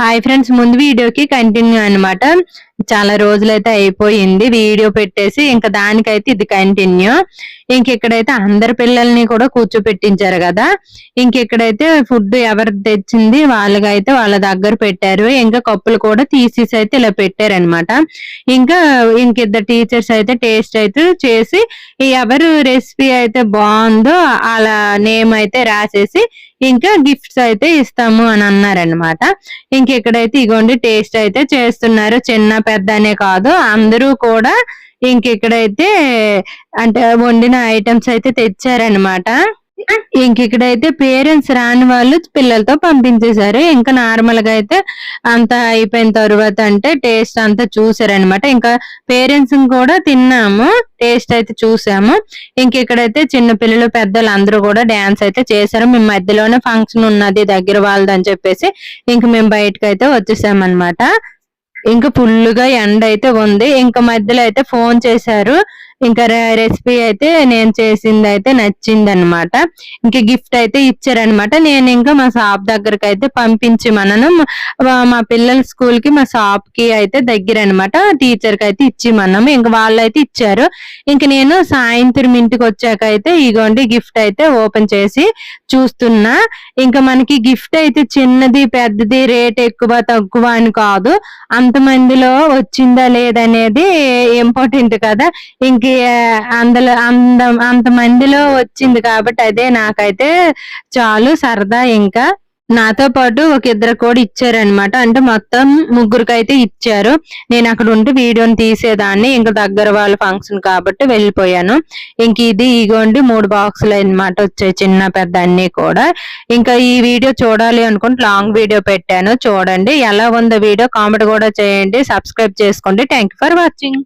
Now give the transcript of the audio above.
Hi friends, ముందు వీడియోకి continue అన్నమాట. చాలా రోజులైతే అయిపోయింది వీడియో పెట్టేసి, ఇంకా దానికైతే ఇది కంటిన్యూ. ఇక్కడైతే అందరి పిల్లల్ని కూడా కూర్చోపెట్టించారు కదా. ఇక్కడైతే ఫుడ్ ఎవరు తెచ్చింది వాళ్ళకైతే వాళ్ళ దగ్గర పెట్టారు. ఇంకా కప్పులు కూడా తీసేసి అయితే ఇలా పెట్టారనమాట. ఇంకిద్దరు టీచర్స్ అయితే టేస్ట్ అయితే చేసి ఎవరు రెసిపీ అయితే బాగుందో అలా నేమ్ అయితే రాసేసి ఇంకా గిఫ్ట్స్ అయితే ఇస్తాము అని అన్నారనమాట. ఇక్కడైతే ఇగోండి టేస్ట్ అయితే చేస్తున్నారు. చిన్న పెద్ద అనే కాదు, అందరూ కూడా ఇక్కడైతే అంటే వండిన ఐటమ్స్ అయితే తెచ్చారనమాట. ఇక్కడైతే పేరెంట్స్ రాని వాళ్ళు పిల్లలతో పంపించేశారు. ఇంకా నార్మల్ గా అయితే అంతా అయిపోయిన తర్వాత అంటే టేస్ట్ అంతా చూసారనమాట. ఇంకా పేరెంట్స్ కూడా తిన్నాము, టేస్ట్ అయితే చూసాము. ఇక్కడైతే చిన్న పిల్లలు పెద్దలు అందరూ కూడా డాన్స్ అయితే చేశారు. మేము మధ్యలోనే ఫంక్షన్ ఉన్నది దగ్గర వాళ్ళదని చెప్పేసి మేము బయటకు అయితే వచ్చేసామన్నమాట. ఇంకా ఫుల్గా ఎండ అయితే ఉంది. ఇంకా మధ్యలో అయితే ఫోన్ చేశారు. ఇంకా రెసిపీ అయితే నేను చేసింది అయితే నచ్చింది అనమాట. గిఫ్ట్ అయితే ఇచ్చారనమాట. నేను ఇంకా మా షాప్ దగ్గరకి అయితే పంపించి మా పిల్లల స్కూల్ కి మా షాప్ కి అయితే దగ్గర అనమాట. టీచర్ కి అయితే ఇచ్చి ఇంకా వాళ్ళైతే ఇచ్చారు. నేను సాయంత్రం ఇంటికి వచ్చాక అయితే ఇగోండి గిఫ్ట్ అయితే ఓపెన్ చేసి చూస్తున్నా. మనకి గిఫ్ట్ అయితే చిన్నది పెద్దది రేట్ ఎక్కువ తక్కువ అని కాదు, అంతమందిలో వచ్చిందా లేదనేది ఇంపార్టెంట్ కదా. అందులో అంత మందిలో వచ్చింది కాబట్టి అదే నాకైతే చాలు సరదా. ఇంకా నాతో పాటు ఒక ఇద్దరు కూడా ఇచ్చారనమాట. అంటే మొత్తం ముగ్గురికి ఇచ్చారు. నేను అక్కడ ఉంటే వీడియోని తీసేదాన్ని. దగ్గర వాళ్ళ ఫంక్షన్ కాబట్టి వెళ్ళిపోయాను. ఇది ఇగోండి 3 బాక్సులు అనమాట వచ్చాయి, చిన్న పెద్ద అన్ని కూడా. ఈ వీడియో చూడాలి అనుకుంటే లాంగ్ వీడియో పెట్టాను, చూడండి. ఎలా ఉందో వీడియో కామెంట్ కూడా చేయండి, సబ్స్క్రైబ్ చేసుకోండి. Thank you for watching.